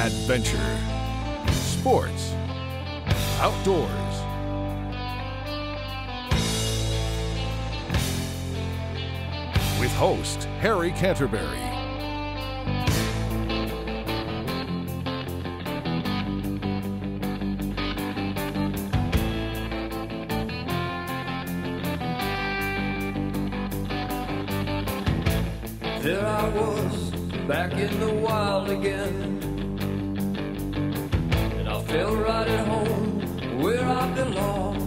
adventure, sports, outdoors. With host Harry Canterbury. There I was, back in the wild again, and I felt right at home, where I belong.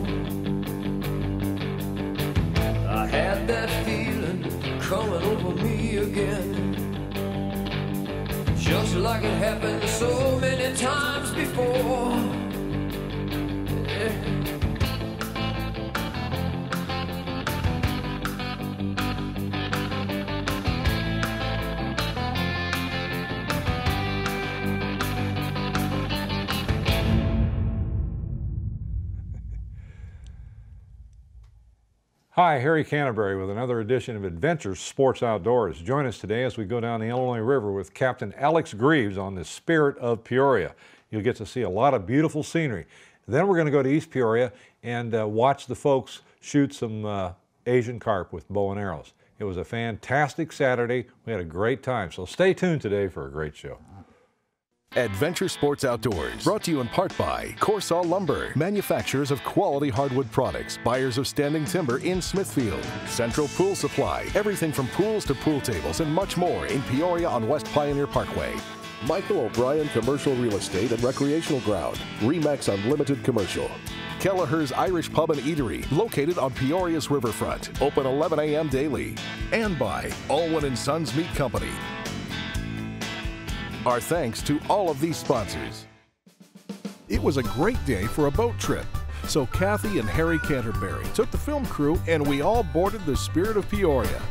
I had that feeling coming over me again, just like it happened so many times before. Yeah. Hi, Harry Canterbury with another edition of Adventures Sports Outdoors. Join us today as we go down the Illinois River with Captain Alex Greaves on the Spirit of Peoria. You'll get to see a lot of beautiful scenery. Then we're going to go to East Peoria and watch the folks shoot some Asian carp with bow and arrows. It was a fantastic Saturday. We had a great time. So stay tuned today for a great show. Adventure Sports Outdoors, brought to you in part by Corsaw Lumber, manufacturers of quality hardwood products, buyers of standing timber in Smithfield. Central Pool Supply, everything from pools to pool tables and much more in Peoria on West Pioneer Parkway. Michael O'Brien Commercial Real Estate and Recreational Ground, Remax Unlimited Commercial. Kelleher's Irish Pub and Eatery, located on Peoria's riverfront, open 11 a.m. daily. And by Allwyn & Sons Meat Company. Our thanks to all of these sponsors. It was a great day for a boat trip, so Kathy and Harry Canterbury took the film crew and we all boarded the Spirit of Peoria.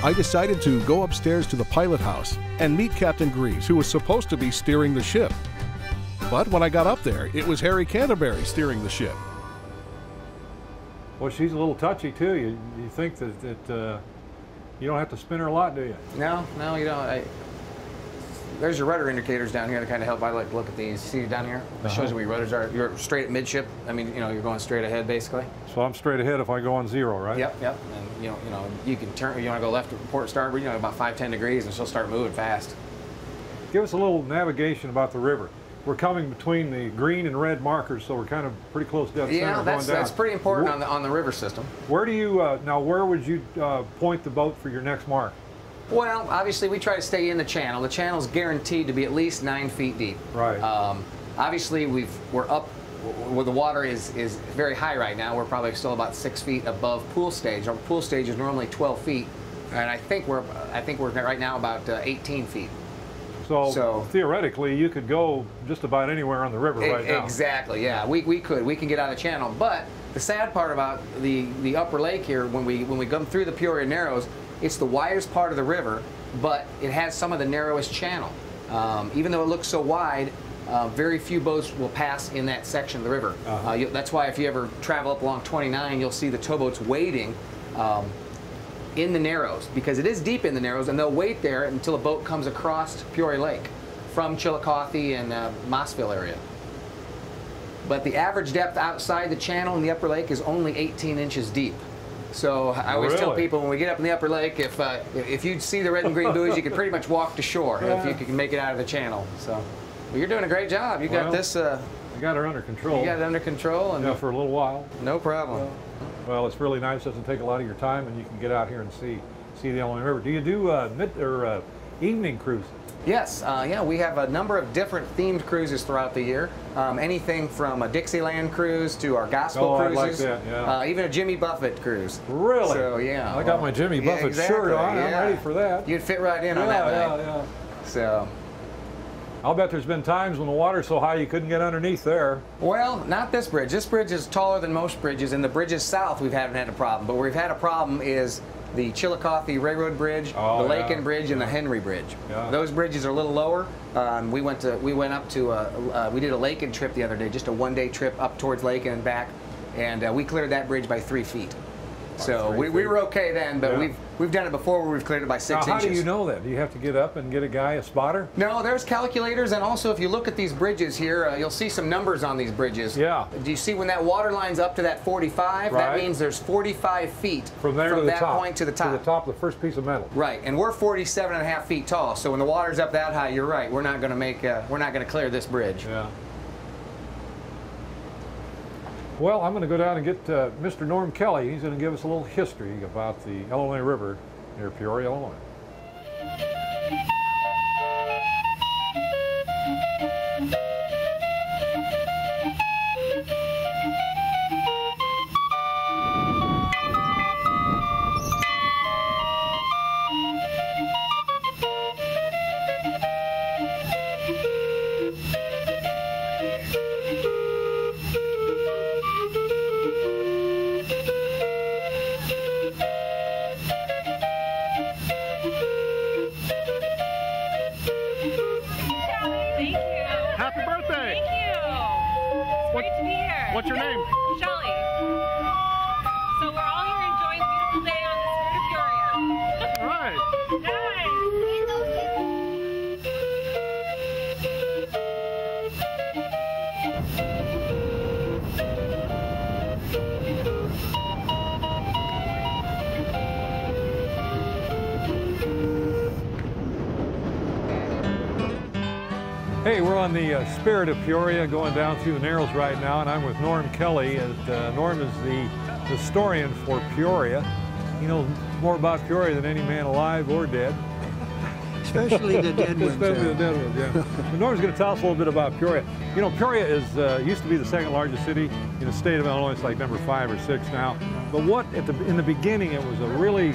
I decided to go upstairs to the pilot house and meet Captain Greaves, who was supposed to be steering the ship. But when I got up there, it was Harry Canterbury steering the ship. Well, she's a little touchy too. You think that you don't have to spin her a lot, do you? No, you don't. There's your rudder indicators down here to kind of help. I like to look at these. See down here? It shows you where your rudders are. You're straight at midship. I mean, you're going straight ahead basically. So I'm straight ahead if I go on zero, right? Yep. And you can turn. You want to go left to port starboard. About 5-10 degrees, and she'll start moving fast. Give us a little navigation about the river. We're coming between the green and red markers, so we're kind of pretty close down the center. Yeah, that's pretty important on the river system. Where do you now? Where would you point the boat for your next mark? Well, obviously we try to stay in the channel. The channel's guaranteed to be at least 9 feet deep. Right. Obviously we're up where the water is very high right now. We're probably still about 6 feet above pool stage. Our pool stage is normally 12 feet, and I think we're right now about 18 feet. So theoretically, you could go just about anywhere on the river right now. Exactly, yeah. We could. We can get on the channel. But the sad part about the upper lake here, when we come through the Peoria Narrows, it's the widest part of the river, but it has some of the narrowest channel. Even though it looks so wide, very few boats will pass in that section of the river. That's why if you ever travel up along 29, you'll see the towboats waiting in the Narrows, because it is deep in the Narrows, and they'll wait there until a boat comes across Peoria Lake from Chillicothe and Mossville area. But the average depth outside the channel in the upper lake is only 18 inches deep. So I always tell people when we get up in the upper lake, if you'd see the red and green buoys, you could pretty much walk to shore if you can make it out of the channel. So well, you're doing a great job. You got this. You got it under control. You got it under control, and for a little while. No problem. Well, it's really nice. It doesn't take a lot of your time, and you can get out here and see the Illinois River. Do you do evening cruises? Yes. Yeah, we have a number of different themed cruises throughout the year. Anything from a Dixieland cruise to our gospel cruises. I like that, yeah. Even a Jimmy Buffett cruise. Really? So, yeah. I got my Jimmy Buffett shirt on. I'm ready for that. You'd fit right in on that night. Yeah. So. I'll bet there's been times when the water's so high you couldn't get underneath there. Well, not this bridge. This bridge is taller than most bridges, and the bridges south we haven't had a problem. But where we've had a problem is the Chillicothe Railroad Bridge, the Lakin Bridge, and the Henry Bridge. Yeah. Those bridges are a little lower. We did a Lakin trip the other day, just a one-day trip up towards Lakin and back, and we cleared that bridge by 3 feet. So we were okay then, but we've done it before where we've cleared it by 6 inches. How do you know that? Do you have to get up and get a spotter? No, there's calculators, and also if you look at these bridges here, you'll see some numbers on these bridges. Yeah. Do you see when that water line's up to that 45? That means there's 45 feet from there to the top. Point to the top. To the top of the first piece of metal. Right, and we're 47.5 feet tall. So when the water's up that high, you're right. We're not going to clear this bridge. Yeah. Well, I'm going to go down and get Mr. Norm Kelly. He's going to give us a little history about the Illinois River near Peoria, Illinois. What's your name? Shelly. So we're all here enjoying the beautiful day on the Spirit of Peoria. All right. Hey, we're on the Spirit of Peoria going down through the Narrows right now, and I'm with Norm Kelly. Norm is the historian for Peoria. He knows more about Peoria than any man alive or dead. Especially the dead ones. Especially the dead ones, yeah. Norm's going to tell us a little bit about Peoria. You know, Peoria used to be the second largest city in the state of Illinois. It's like number 5 or 6 now. But in the beginning, it was a really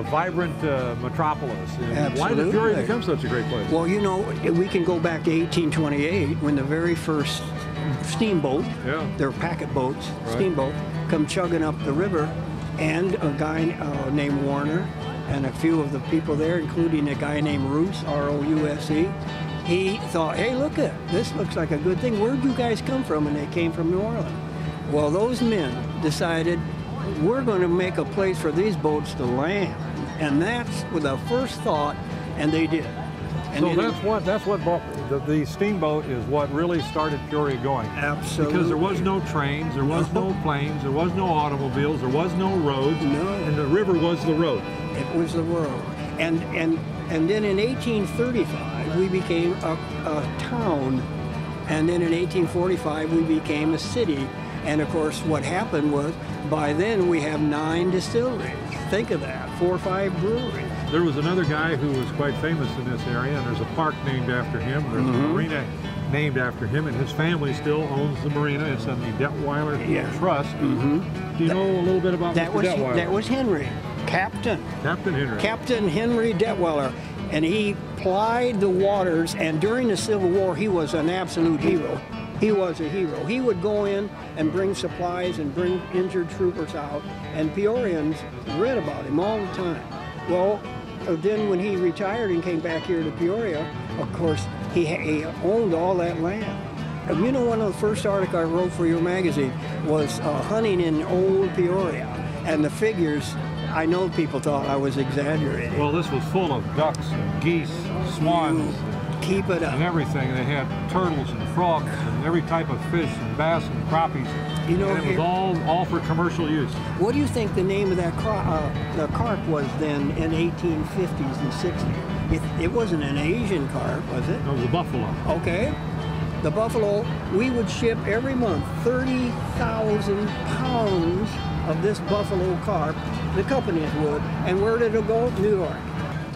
vibrant metropolis. Absolutely. Why did Peoria become such a great place? Well, you know, we can go back to 1828 when the very first steamboat, their packet boats, steamboat, come chugging up the river, and a guy named Warner and a few of the people there, including a guy named Rouse, R-O-U-S-E, he thought, hey, look at this, looks like a good thing. Where'd you guys come from? And they came from New Orleans. Well, those men decided, we're going to make a place for these boats to land. And that's the first thought, and they did. And so that's what brought the steamboat is what really started Peoria going. Absolutely. Because there was no trains, there was no planes, there was no automobiles, there was no roads. No. And the river was the road. It was the road. And then in 1835 we became a town, and then in 1845 we became a city. And of course what happened was, by then we have 9 distilleries. Think of that, 4 or 5 breweries. There was another guy who was quite famous in this area, and there's a park named after him. There's a marina named after him, and his family still owns the marina. It's on the Detweiler Trust. Do you know a little bit about Mr. Detweiler? That was Henry, Captain. Captain Henry. Captain Henry Detweiler. And he supplied the waters, and during the Civil War, he was an absolute hero. He was a hero. He would go in and bring supplies and bring injured troopers out, and Peorians read about him all the time. Well, then when he retired and came back here to Peoria, of course, he owned all that land. You know, one of the first articles I wrote for your magazine was hunting in old Peoria, and the figures, I know people thought I was exaggerating. Well, this was full of ducks, and geese, swans, keep it up, and everything. They had turtles and frogs and every type of fish and bass and crappies. You know, and it was all for commercial use. What do you think the name of that the carp was then in 1850s and 60s? It wasn't an Asian carp, was it? It was a buffalo. Okay. The buffalo, we would ship every month 30,000 pounds of this buffalo carp. The companies would. And where did it go? New York.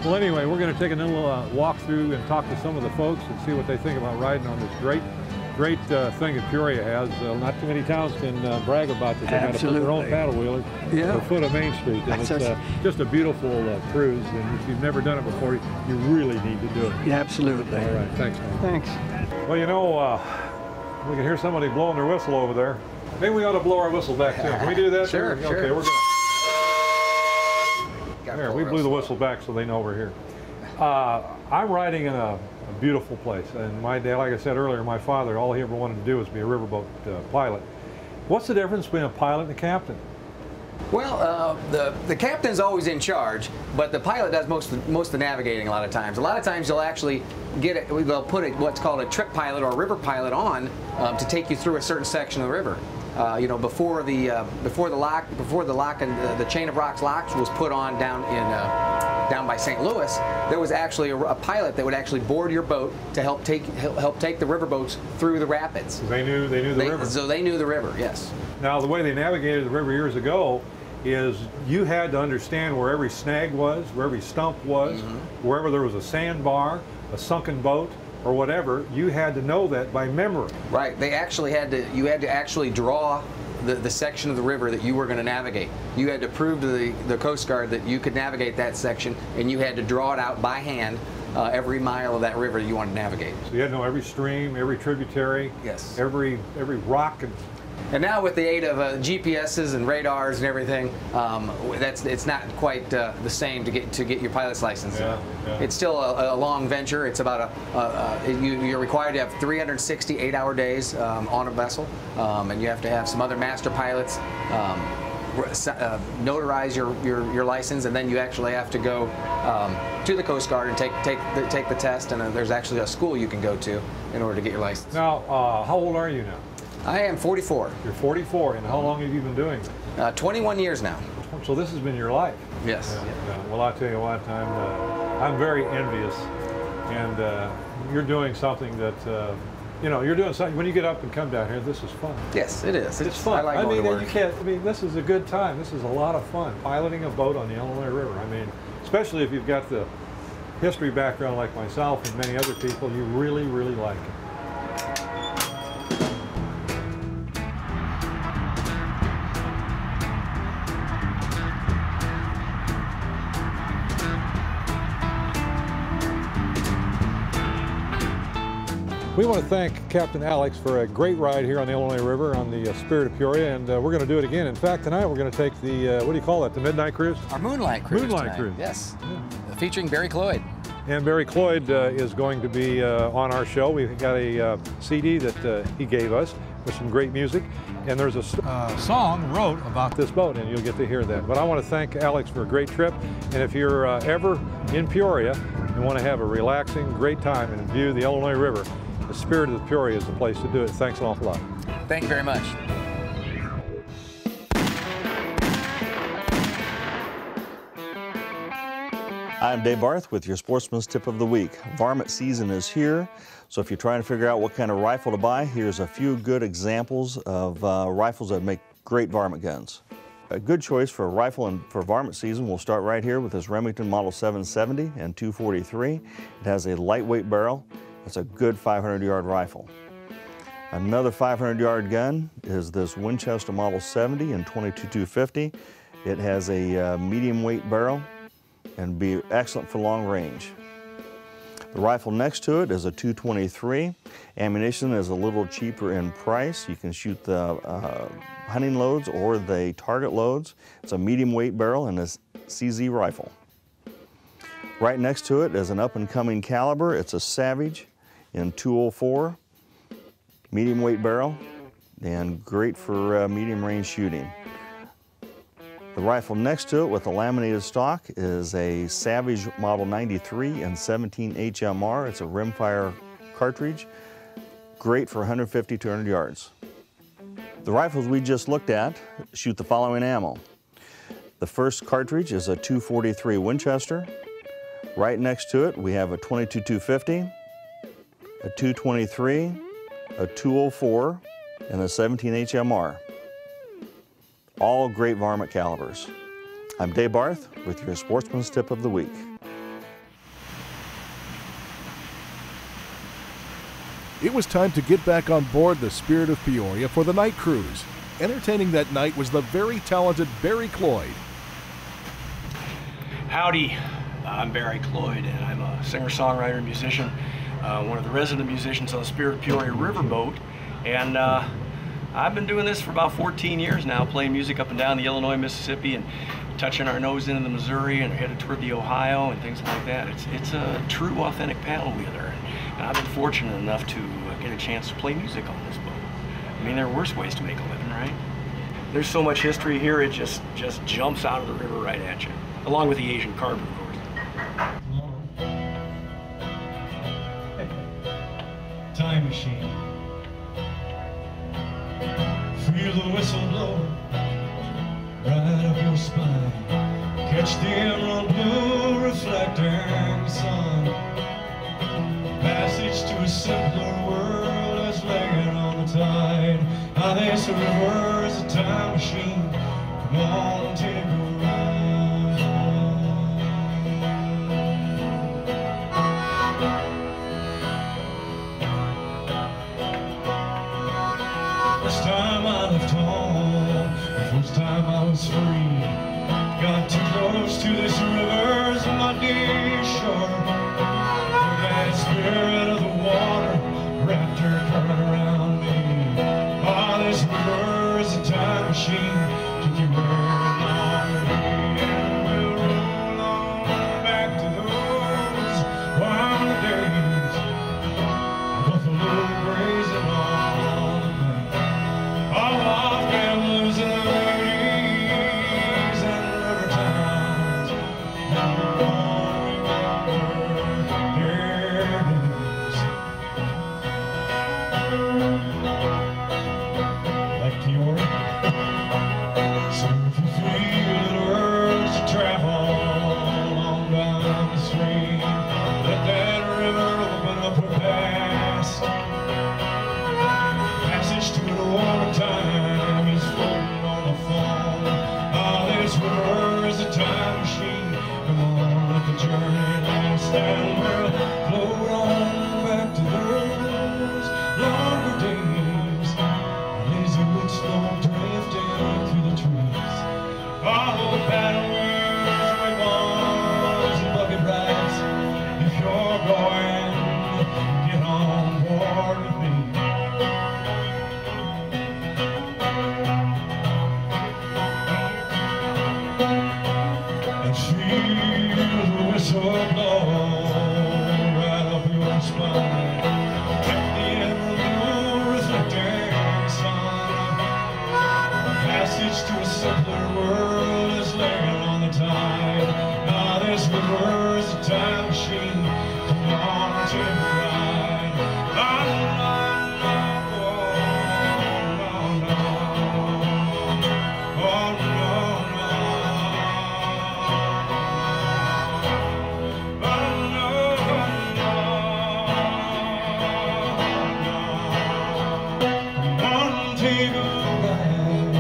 Well, anyway, we're going to take a little walk through and talk to some of the folks and see what they think about riding on this great thing that Peoria has. Not too many towns can brag about that. They got to put their own paddle wheeler at the foot of Main Street. And it's just a beautiful cruise. And if you've never done it before, you really need to do it. Yeah, absolutely. All right, thanks, man. Thanks. Well, you know, we can hear somebody blowing their whistle over there. Maybe we ought to blow our whistle back too. Can we do that? Sure, Okay, sure. we're going to. There, we blew the whistle back so they know we're here. I'm riding in a beautiful place, and my dad, like I said earlier, my father, all he ever wanted to do was be a riverboat pilot. What's the difference between a pilot and a captain? Well, the captain's always in charge, but the pilot does most of the navigating a lot of times. A lot of times they'll actually they'll put what's called a trip pilot or a river pilot on to take you through a certain section of the river. You know, before the lock and the chain of rocks locks was put on down by St. Louis, there was actually a pilot that would actually board your boat to help take the river boats through the rapids. They knew the river. So they knew the river, yes. Now, the way they navigated the river years ago is you had to understand where every snag was, where every stump was, wherever there was a sandbar, a sunken boat, or whatever, you had to know that by memory. Right. They actually you had to actually draw the section of the river that you were going to navigate. You had to prove to the Coast Guard that you could navigate that section, and you had to draw it out by hand every mile of that river that you wanted to navigate. So you had to know every stream, every tributary, yes, every rock. And now with the aid of GPSs and radars and everything, it's not quite the same to get your pilot's license. Yeah. It's still a long venture. It's about you're required to have 360 8-hour days on a vessel, and you have to have some other master pilots notarize your license, and then you actually have to go to the Coast Guard and take the test. And there's actually a school you can go to in order to get your license. Now, how old are you now? I am 44. You're 44, and how long have you been doing this? 21 years now. So this has been your life. Yes. Yeah. Well, I'll tell you what, I'm very envious, and you're doing something that, you know, you're doing something, when you get up and come down here, this is fun. Yes, it is. It's fun. I like going to work. This is a good time. This is a lot of fun, piloting a boat on the Illinois River. I mean, especially if you've got the history background like myself and many other people, you really, really like it. We want to thank Captain Alex for a great ride here on the Illinois River on the Spirit of Peoria, and we're going to do it again. In fact, tonight we're going to take the, what do you call that, the Midnight Cruise? Our Moonlight Cruise. Moonlight Cruise. Yes. Yeah. Featuring Barry Cloyd. And Barry Cloyd is going to be on our show. We've got a CD that he gave us with some great music, and there's a song wrote about this boat, and you'll get to hear that. But I want to thank Alex for a great trip, and if you're ever in Peoria and want to have a relaxing, great time and view the Illinois River, the Spirit of Peoria is the place to do it. Thanks an awful lot. Thank you very much. I'm Dave Barth with your Sportsman's Tip of the Week. Varmint season is here, so if you're trying to figure out what kind of rifle to buy, here's a few good examples of rifles that make great varmint guns. A good choice for a rifle and for varmint season, we'll start right here with this Remington Model 770 and 243. It has a lightweight barrel. It's a good 500-yard rifle. Another 500-yard gun is this Winchester Model 70 and 22-250. It has a medium weight barrel and be excellent for long range. The rifle next to it is a .223. Ammunition is a little cheaper in price. You can shoot the hunting loads or the target loads. It's a medium weight barrel and a CZ rifle. Right next to it is an up-and-coming caliber. It's a Savage in .204, medium weight barrel, and great for medium range shooting. The rifle next to it with a laminated stock is a Savage Model 93 and 17 HMR. It's a rimfire cartridge, great for 150 to 200 yards. The rifles we just looked at shoot the following ammo. The first cartridge is a .243 Winchester. Right next to it we have a .22-250, a .223, a .204, and a 17 HMR. All great varmint calibers. I'm Dave Barth with your Sportsman's Tip of the Week. It was time to get back on board the Spirit of Peoria for the night cruise. Entertaining that night was the very talented Barry Cloyd. Howdy, I'm Barry Cloyd, and I'm a singer-songwriter and musician, one of the resident musicians on the Spirit of Peoria riverboat, and I've been doing this for about 14 years now, playing music up and down the Illinois, Mississippi, and touching our nose into the Missouri and headed toward the Ohio and things like that. It's a true, authentic paddle wheeler, and I've been fortunate enough to get a chance to play music on this boat. I mean, there are worse ways to make a living, right? There's so much history here, it just jumps out of the river right at you, along with the Asian carver, of course. Time machine. Feel the whistle blow right up your spine. Catch the emerald blue reflecting sun. Passage to a simpler world is laying on the tide. Now this river is a time machine. Come on, take a ride. First time I left home, the first time I was free. Got too close to this river's muddy shore. That spirit of the water wrapped her current around me. Ah, this river is a time machine. Took you where it belonged to be. And we'll roll on back to those wild days. Buffalo grazing on the plain. All wild gamblers in the 80s and river towns. Now I remember their days. Like Peoria. So if you feel the urge to travel on down the stream, let that river open up her past. Passage to the warm time is floating on the foam. Ah, this river is a time machine. Come on, let the journey last, and we'll float on back to those longer days. Lazy wood smoke drifting through the trees. Oh, paddle wheels, wigwams, and bucket rides. If you're going, get on board with me. And feel the whistle blow right up your spine. Take the emerald blue reflecting sun. Passage to a simpler world is laying on the tide. Now this river is a time machine. Come on, take a ride. Oh, no, no, no, oh, no, come on, take a ride.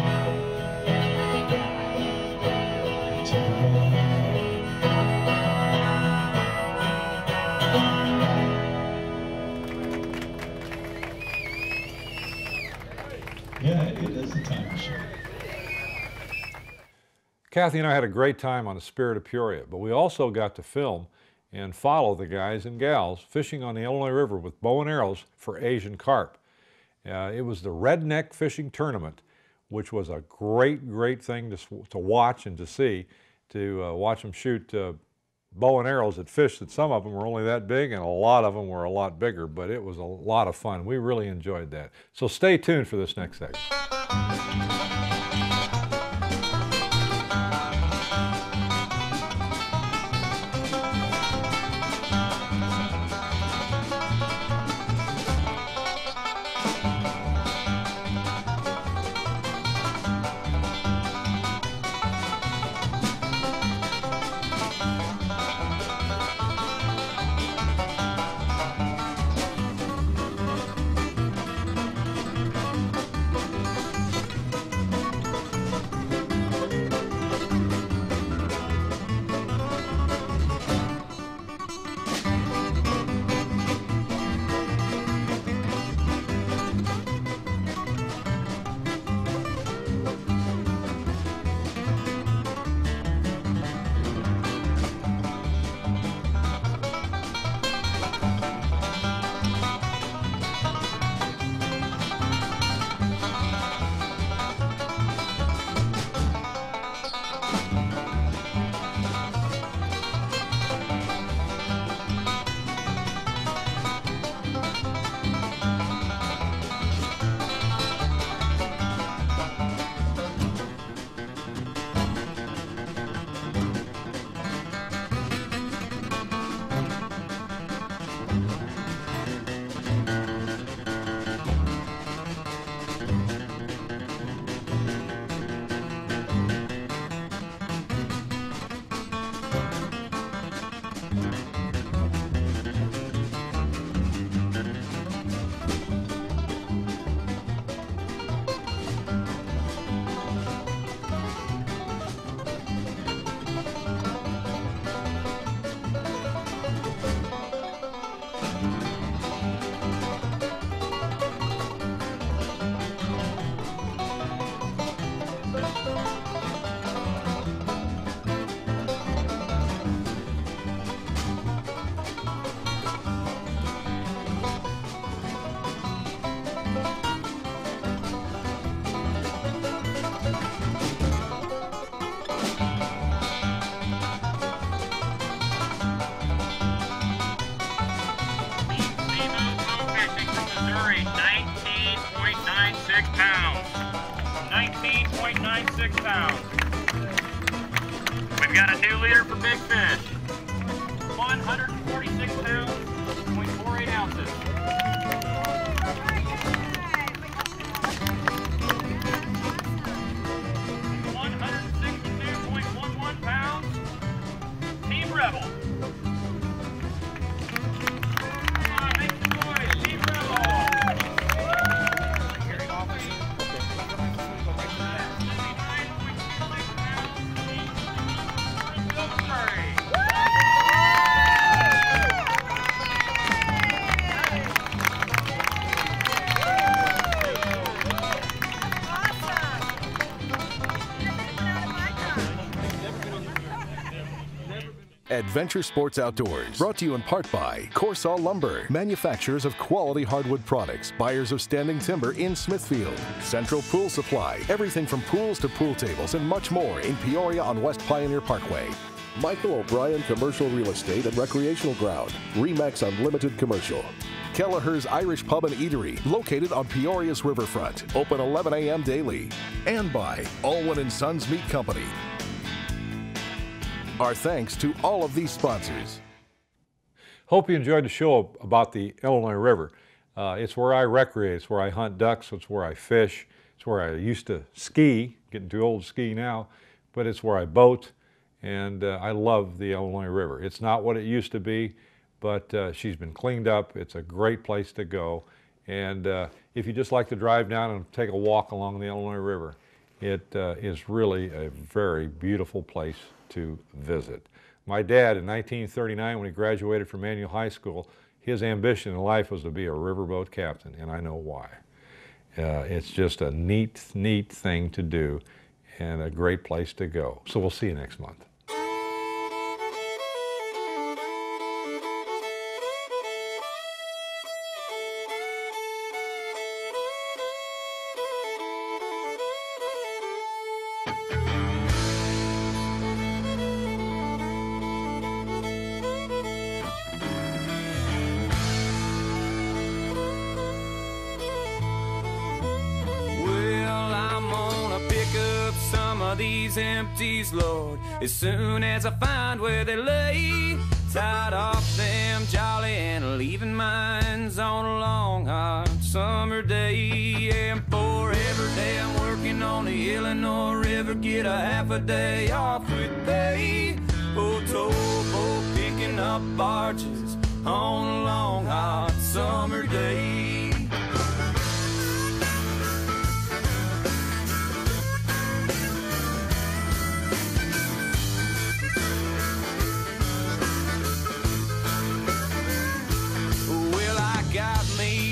Take a ride. Yeah, it is a time machine. Kathy and I had a great time on the Spirit of Peoria, but we also got to film and follow the guys and gals fishing on the Illinois River with bow and arrows for Asian carp. It was the Redneck Fishing Tournament, which was a great thing to watch and to see, to watch them shoot bow and arrows at fish that some of them were only that big and a lot of them were a lot bigger, but it was a lot of fun. We really enjoyed that. So stay tuned for this next segment. pounds. 19.96 pounds. We've got a new leader for big fish. 146 pounds, 0.48 ounces. Team Rebel. Come on, make some noise, Team Rebel. Adventure Sports Outdoors, brought to you in part by Corsaw Lumber, manufacturers of quality hardwood products, buyers of standing timber in Smithfield. Central Pool Supply, everything from pools to pool tables and much more in Peoria on West Pioneer Parkway. Michael O'Brien Commercial Real Estate and Recreational Ground, Remax Unlimited Commercial. Kelleher's Irish Pub and Eatery, located on Peoria's riverfront, open 11 a.m. daily. And by Allwyn & Sons Meat Company. Our thanks to all of these sponsors. Hope you enjoyed the show about the Illinois River. It's where I recreate, it's where I hunt ducks, it's where I fish, it's where I used to ski, getting too old to ski now, but it's where I boat, and I love the Illinois River. It's not what it used to be, but she's been cleaned up. It's a great place to go, and if you just like to drive down and take a walk along the Illinois River, it is really a very beautiful place to visit. My dad, in 1939, when he graduated from Manual High School, his ambition in life was to be a riverboat captain, and I know why. It's just a neat thing to do and a great place to go. So we'll see you next month. these empties, Lord, as soon as I find where they lay. Tied off them jolly and leaving mines on a long hot summer day. And for every day I'm working on the Illinois River, get a half a day off with pay. Oh, towboat picking up barges on a long hot summer day.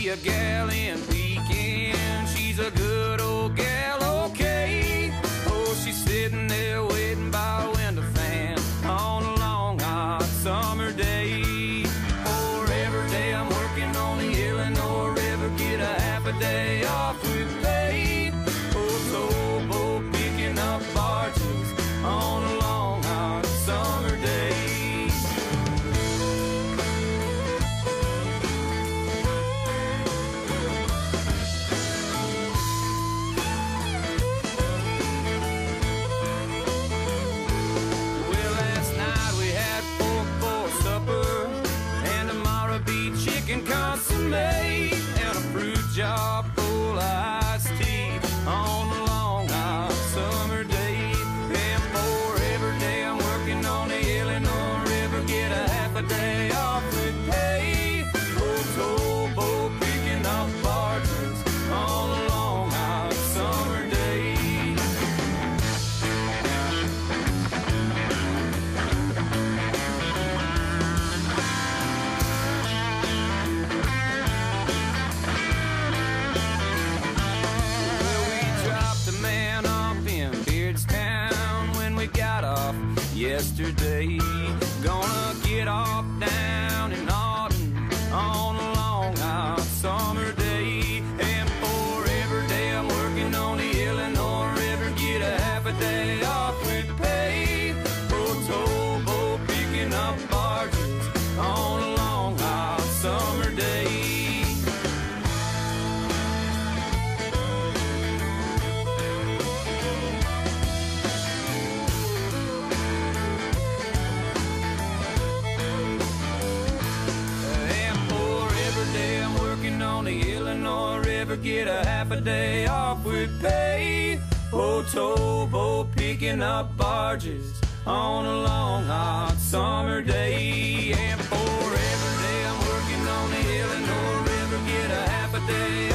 A gal in Pekin, she's a good old gal, okay. Oh, she's sitting there waiting by a window fan on a long hot summer day. For every day I'm working on the Illinois River, get a half a day off with pay. Oh, towboat picking up barges on a long hot summer day. Chicken consomme and a fruit jar full of iced tea on a long hot summer day. And for every day I'm working on the Illinois River, get a half a day off with pay. Oh, towboat picking up barges on a long hot summer day. Got off yesterday, gonna get off down in Auden on a long hot summer day. And for every day I'm working on the Illinois River, get a half a day off with pay. Oh, towboat picking up barges on a long hot summer day. On the Illinois River, get a half a day off with pay. Oh, towboat picking up barges on a long hot summer day. And for every day I'm working on the Illinois River, get a half a day